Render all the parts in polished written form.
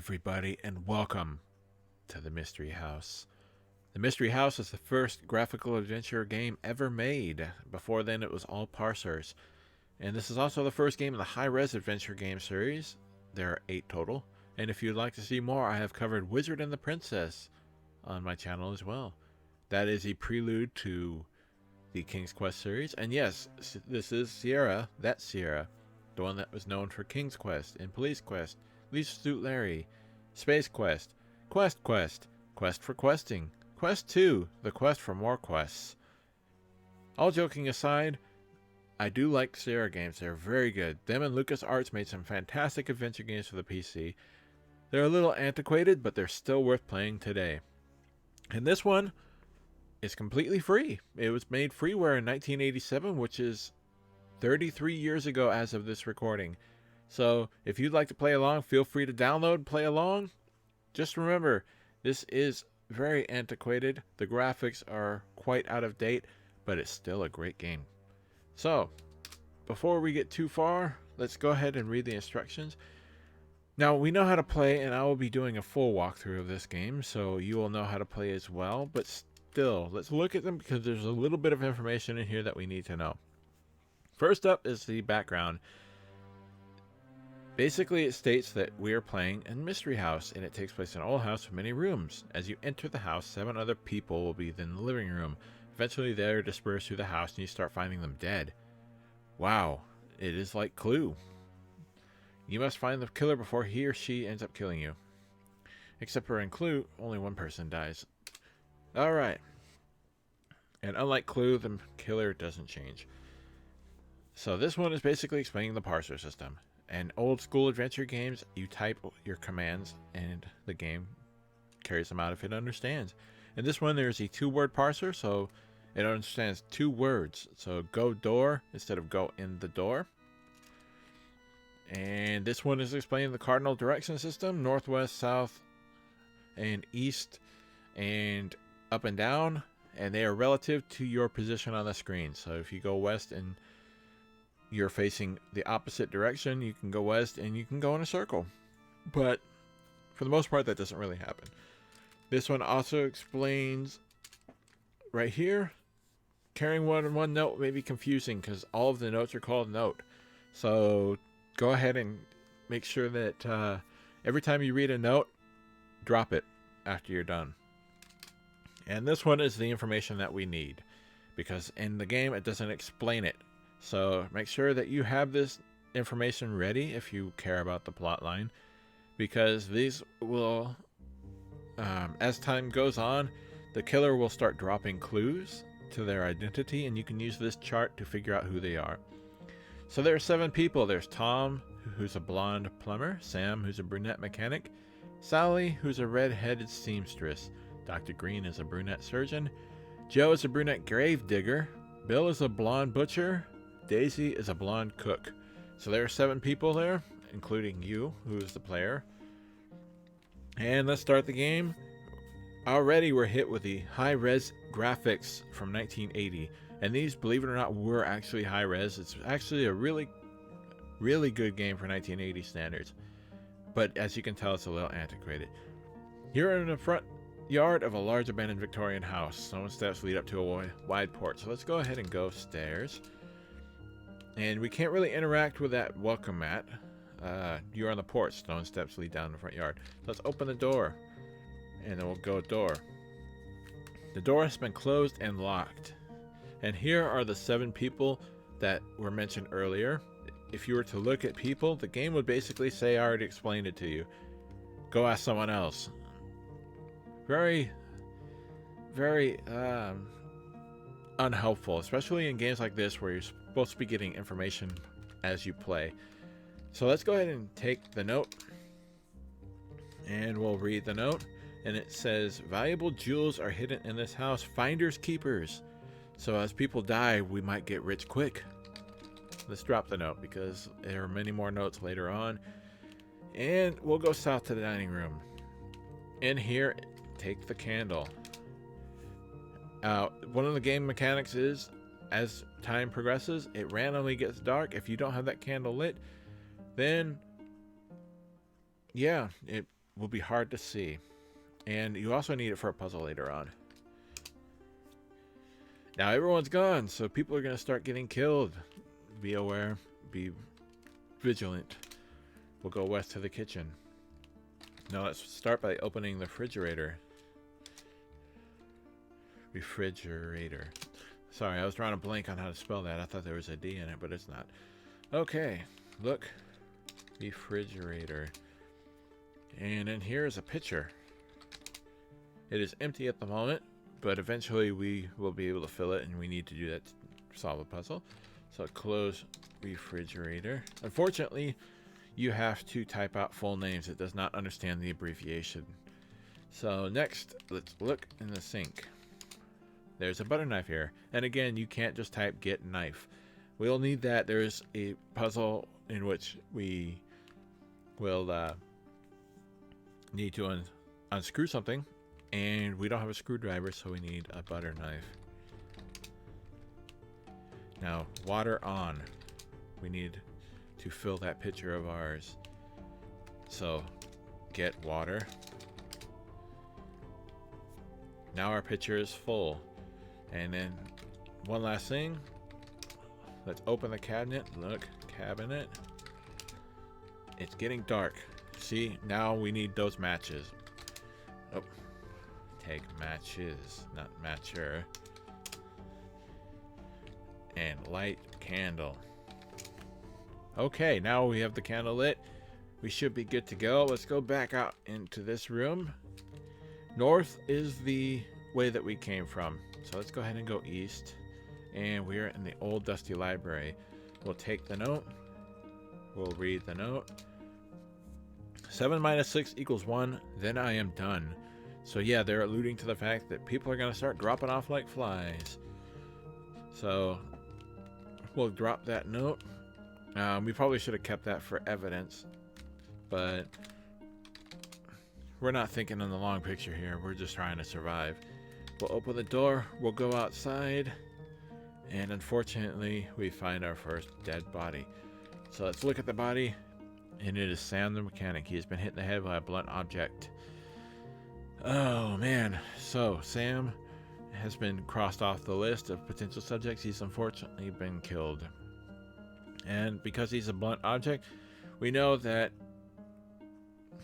everybody, and welcome to the Mystery House. The Mystery House is the first graphical adventure game ever made. Before then, it was all parsers. And this is also the first game in the high-res adventure game series. There are 8 total. And if you'd like to see more, I have covered Wizard and the Princess on my channel as well. That is a prelude to the King's Quest series. And yes, this is Sierra, that Sierra, the one that was known for King's Quest and Police Quest, Leisure Suit Larry, Space Quest, Quest, Quest for Questing, Quest 2, the quest for more quests. All joking aside, I do like Sierra games. They're very good. Them and LucasArts made some fantastic adventure games for the PC. They're a little antiquated, but they're still worth playing today. And this one is completely free. It was made freeware in 1987, which is 33 years ago as of this recording. So if you'd like to play along, feel free to download, play along. Just remember, this is very antiquated. The graphics are quite out of date, but it's still a great game. So, before we get too far, let's go ahead and read the instructions. Now, we know how to play, and I will be doing a full walkthrough of this game, so you will know how to play as well. But still, let's look at them because there's a little bit of information in here that we need to know. First up is the background. Basically, it states that we are playing in Mystery House, and it takes place in an old house with many rooms. As you enter the house, 7 other people will be in the living room. Eventually, they're dispersed through the house, and you start finding them dead. Wow, it is like Clue. You must find the killer before he or she ends up killing you. Except for in Clue, only one person dies. Alright. And unlike Clue, the killer doesn't change. So this one is basically explaining the parser system. In old school adventure games, you type your commands and the game carries them out if it understands. In this one, there's a 2-word parser, so it understands 2 words. So go door instead of go in the door. And this one is explaining the cardinal direction system, northwest, south, and east, and up and down. And they are relative to your position on the screen. So if you go west and you're facing the opposite direction, you can go west and you can go in a circle. But for the most part, that doesn't really happen. This one also explains right here, carrying one note may be confusing because all of the notes are called note. So go ahead and make sure that every time you read a note, drop it after you're done. And this one is the information that we need because in the game it doesn't explain it. So make sure that you have this information ready if you care about the plot line, because these will, as time goes on, the killer will start dropping clues to their identity, and you can use this chart to figure out who they are. So there are 7 people. There's Tom, who's a blonde plumber, Sam, who's a brunette mechanic, Sally, who's a red-headed seamstress, Dr. Green is a brunette surgeon, Joe is a brunette grave digger, Bill is a blonde butcher, Daisy is a blonde cook. So there are 7 people there, including you, who is the player. And let's start the game. Already we're hit with the high-res graphics from 1980. And these, believe it or not, were actually high-res. It's actually a really, really good game for 1980 standards. But as you can tell, it's a little antiquated. You're in the front yard of a large abandoned Victorian house. Stone steps lead up to a wide porch. So let's go ahead and go stairs. And we can't really interact with that welcome mat. You're on the porch. Stone steps lead down the front yard. Let's open the door. And then we'll go door. The door has been closed and locked. And here are the 7 people that were mentioned earlier. If you were to look at people, the game would basically say, I already explained it to you. Go ask someone else. Very, very unhelpful, especially in games like this where you're supposed to be getting information as you play. So let's go ahead and take the note, and we'll read the note. And it says, valuable jewels are hidden in this house, finders keepers. So as people die, we might get rich quick. Let's drop the note because there are many more notes later on. And we'll go south to the dining room. In here, take the candle. One of the game mechanics is, as time progresses, it randomly gets dark. If you don't have that candle lit, then yeah, it will be hard to see. And you also need it for a puzzle later on. Now everyone's gone, so people are going to start getting killed. Be aware, be vigilant. We'll go west to the kitchen. Now let's start by opening the refrigerator. Refrigerator. Sorry, I was drawing a blank on how to spell that. I thought there was a D in it, but it's not. Okay, look. Refrigerator. And in here is a pitcher. It is empty at the moment, but eventually we will be able to fill it, and we need to do that to solve a puzzle. So close refrigerator. Unfortunately, you have to type out full names. It does not understand the abbreviation. So next, let's look in the sink. There's a butter knife here. And again, you can't just type get knife. We'll need that. There's a puzzle in which we will need to unscrew something. And we don't have a screwdriver, so we need a butter knife. Now, water on. We need to fill that pitcher of ours. So, get water. Now our pitcher is full. And then, one last thing. Let's open the cabinet. Look, cabinet. It's getting dark. See, now we need those matches. Oh, take matches, not matcher. And light candle. Okay, now we have the candle lit. We should be good to go. Let's go back out into this room. North is the way that we came from. So let's go ahead and go east. And we're in the old dusty library. We'll take the note. We'll read the note. 7 minus 6 equals 1. Then I am done. So yeah, they're alluding to the fact that people are going to start dropping off like flies. So we'll drop that note. We probably should have kept that for evidence, but we're not thinking in the long picture here. We're just trying to survive. We'll open the door. We'll go outside. And unfortunately, we find our first dead body. So let's look at the body. And it is Sam the mechanic. He has been hit in the head by a blunt object. Oh, man. So Sam has been crossed off the list of potential subjects. He's unfortunately been killed. And because he's a blunt object, we know that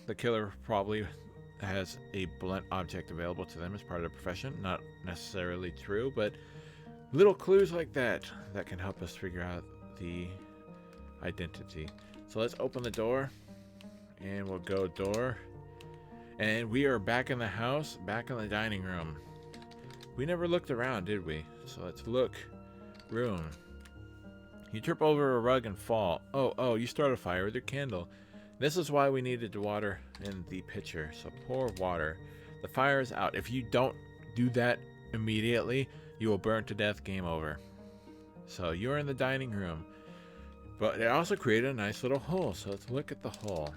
the killer probably has a blunt object available to them as part of the profession. Not necessarily true, but little clues like that can help us figure out the identity. So let's open the door, and we'll go door. And we are back in the house, back in the dining room. We never looked around, did we? So let's look. Room. You trip over a rug and fall. Oh, you start a fire with your candle. This is why we needed the water in the pitcher. So pour water. The fire is out. If you don't do that immediately, you will burn to death. Game over. So you're in the dining room. But it also created a nice little hole. So let's look at the hole.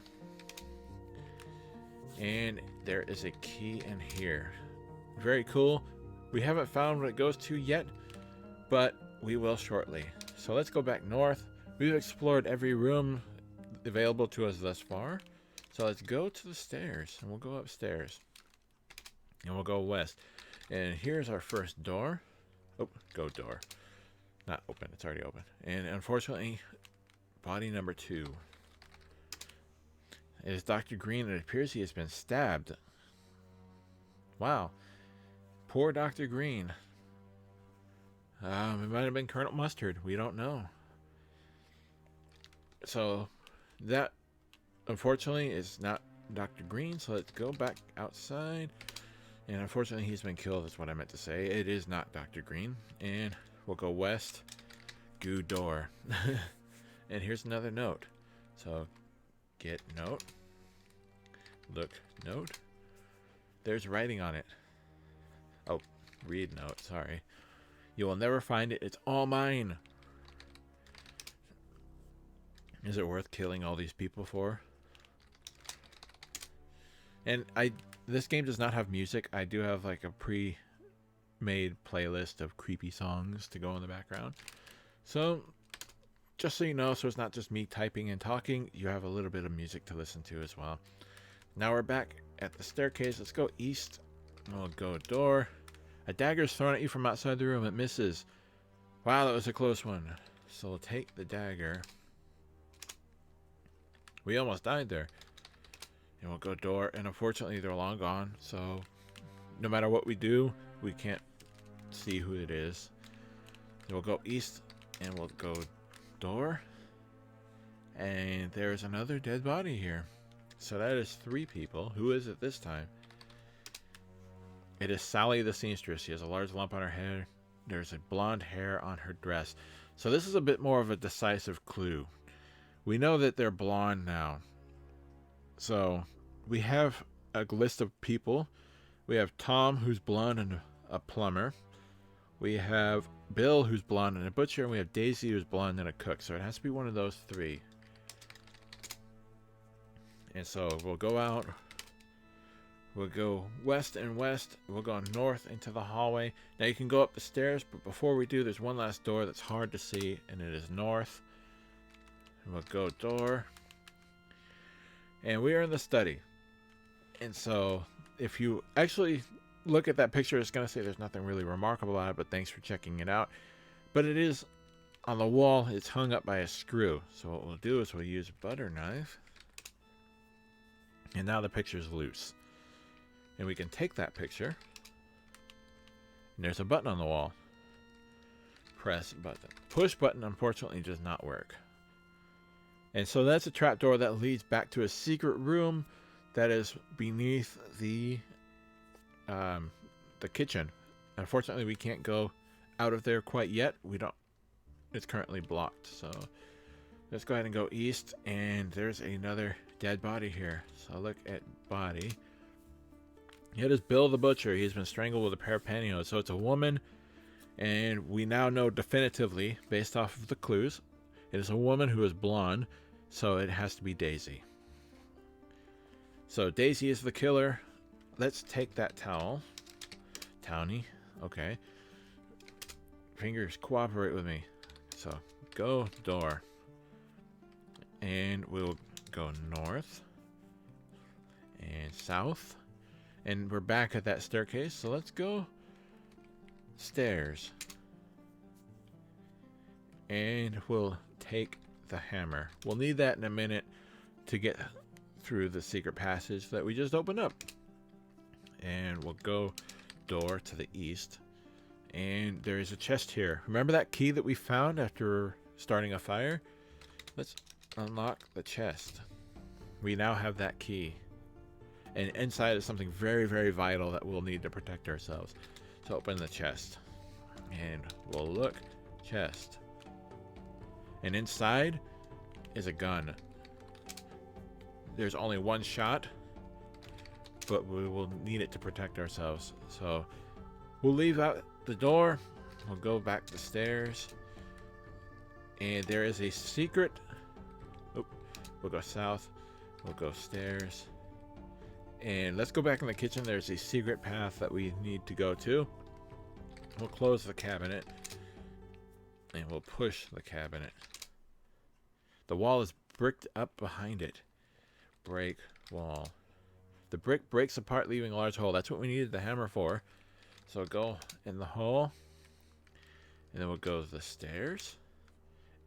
And there is a key in here. Very cool. We haven't found what it goes to yet, but we will shortly. So let's go back north. We've explored every room available to us thus far. So let's go to the stairs, and we'll go upstairs. And we'll go west. And here's our first door. Oh, go door. Not open. It's already open. And unfortunately, body number 2. It is Dr. Green. It appears he has been stabbed. Wow. Poor Dr. Green. It might have been Colonel Mustard. We don't know. So, that, unfortunately, is not Dr. Green. So, let's go back outside. And unfortunately, he's been killed, is what I meant to say. It is not Dr. Green. And we'll go west. Goo door. And here's another note. So, get note. Look note. There's writing on it. Oh, read note. Sorry. You will never find it. It's all mine. Is it worth killing all these people for? And this game does not have music. I do have like a pre-made playlist of creepy songs to go in the background. So, just so you know, so it's not just me typing and talking, you have a little bit of music to listen to as well. Now we're back at the staircase. Let's go east. We'll go door. A dagger is thrown at you from outside the room. It misses. Wow, that was a close one. So we'll take the dagger. We almost died there. And we'll go door. And unfortunately, they're long gone. So no matter what we do, we can't see who it is. And we'll go east. And we'll go door. And there's another dead body here. So that is 3 people. Who is it this time? It is Sally the seamstress. She has a large lump on her head. There's a blonde hair on her dress. So this is a bit more of a decisive clue. We know that they're blonde now. So we have a list of people. We have Tom, who's blonde and a plumber. We have Bill, who's blonde and a butcher. And we have Daisy, who's blonde and a cook. So it has to be one of those 3. And so we'll go out. We'll go west and west. We'll go north into the hallway. Now you can go up the stairs, but before we do, there's one last door that's hard to see, and it is north. And we'll go door. And we are in the study. And so if you actually look at that picture, it's going to say there's nothing really remarkable about it, but thanks for checking it out. But it is on the wall. It's hung up by a screw. So what we'll do is we'll use a butter knife. And now the picture's loose. And we can take that picture. And there's a button on the wall. Press button. Push button, unfortunately, does not work. And so that's a trapdoor that leads back to a secret room that is beneath the kitchen. Unfortunately, we can't go out of there quite yet. It's currently blocked. So let's go ahead and go east. And there's another dead body here. So look at body. It is Bill the butcher. He's been strangled with a pair of pantyhose. So it's a woman, and we now know definitively, based off of the clues, it is a woman who is blonde, so it has to be Daisy. So Daisy is the killer. Let's take that towel. Townie. Okay. Fingers, cooperate with me. So go door. And we'll go north and south. And we're back at that staircase, so let's go stairs. And we'll take the hammer. We'll need that in a minute to get through the secret passage that we just opened up. And we'll go door to the east. And there is a chest here. Remember that key that we found after starting a fire? Let's unlock the chest. We now have that key. And inside is something very, very vital that we'll need to protect ourselves. So open the chest. And we'll look. Chest. And inside is a gun. There's only one shot, but we will need it to protect ourselves. So we'll leave out the door. We'll go back the stairs. And there is a secret. Oh, we'll go south. We'll go stairs. And let's go back in the kitchen. There's a secret path that we need to go to. We'll close the cabinet. And we'll push the cabinet. The wall is bricked up behind it. Break wall. The brick breaks apart, leaving a large hole. That's what we needed the hammer for. So go in the hole. And then we'll go to the stairs.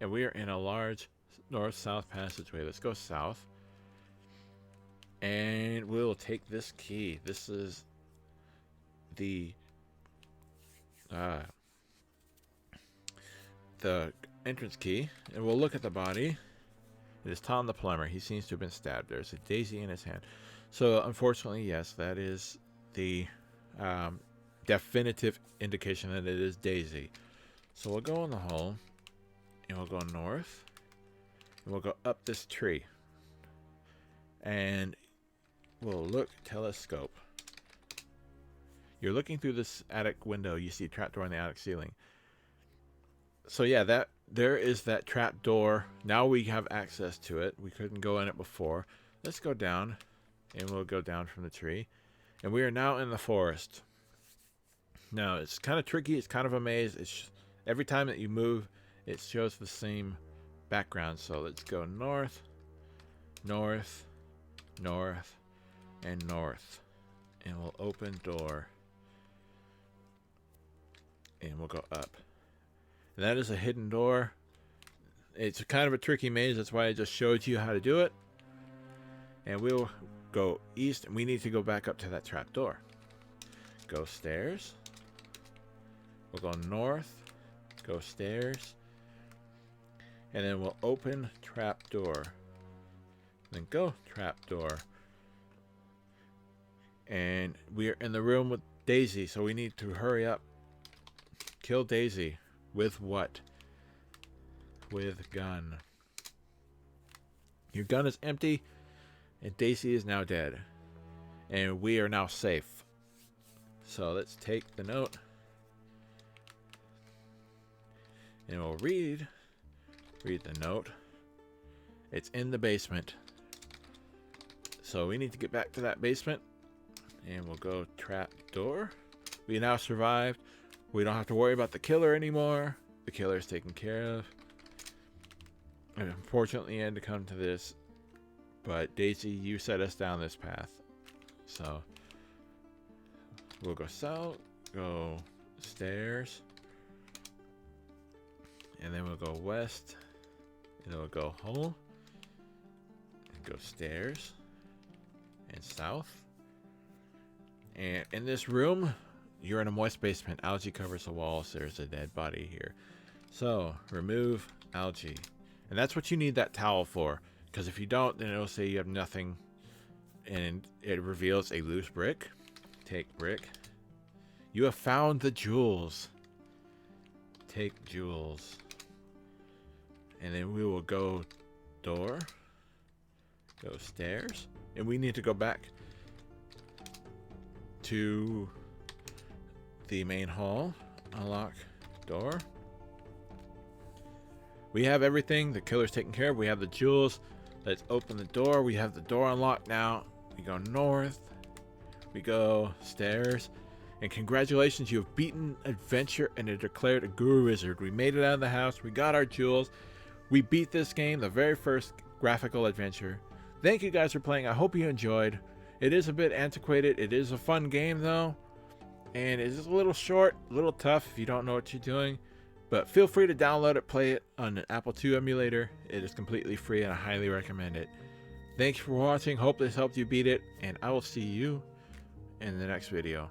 And we are in a large north-south passageway. Let's go south. And we'll take this key. This is the entrance key. And we'll look at the body. It is Tom the plumber. He seems to have been stabbed. There's a daisy in his hand. So unfortunately, yes, that is the definitive indication that it is Daisy. So we'll go in the hole. And we'll go north. And we'll go up this tree. And we'll look, telescope. You're looking through this attic window. You see a trapdoor in the attic ceiling. So yeah, there is that trap door. Now we have access to it. We couldn't go in it before. Let's go down. And we'll go down from the tree. And we are now in the forest. Now, it's kind of tricky. It's kind of a maze. Every time that you move, it shows the same background. So let's go north, north, north, and north. And we'll open door. And we'll go up. And that is a hidden door. It's kind of a tricky maze. That's why I just showed you how to do it. And we'll go east. And we need to go back up to that trap door. Go stairs. We'll go north. Go stairs. And then we'll open trap door. Then go trap door. And we're in the room with Daisy. So we need to hurry up. Kill Daisy. With what? With gun. Your gun is empty. And Daisy is now dead. And we are now safe. So let's take the note. And we'll read the note. It's in the basement. So we need to get back to that basement. And we'll go trap door. We now survived. We don't have to worry about the killer anymore. The killer is taken care of. And unfortunately, I had to come to this. But Daisy, you set us down this path. So we'll go south, go stairs. And then we'll go west. And then we'll go home. And go stairs. And south. And in this room, you're in a moist basement. Algae covers the walls. There's a dead body here. So, remove algae. And that's what you need that towel for. Because if you don't, then it'll say you have nothing. And it reveals a loose brick. Take brick. You have found the jewels. Take jewels. And then we will go door. Go stairs. And we need to go back to the main hall. Unlock door. We have everything. The killer's taken care of. We have the jewels. Let's open the door. We have the door unlocked now. We go north. We go stairs. And congratulations, you have beaten adventure and are declared a guru wizard. We made it out of the house. We got our jewels. We beat this game, the very first graphical adventure. Thank you guys for playing. I hope you enjoyed. It is a bit antiquated. It is a fun game though. And it is a little short, a little tough if you don't know what you're doing. But feel free to download it, play it on an Apple II emulator. It is completely free and I highly recommend it. Thanks for watching. Hope this helped you beat it. And I will see you in the next video.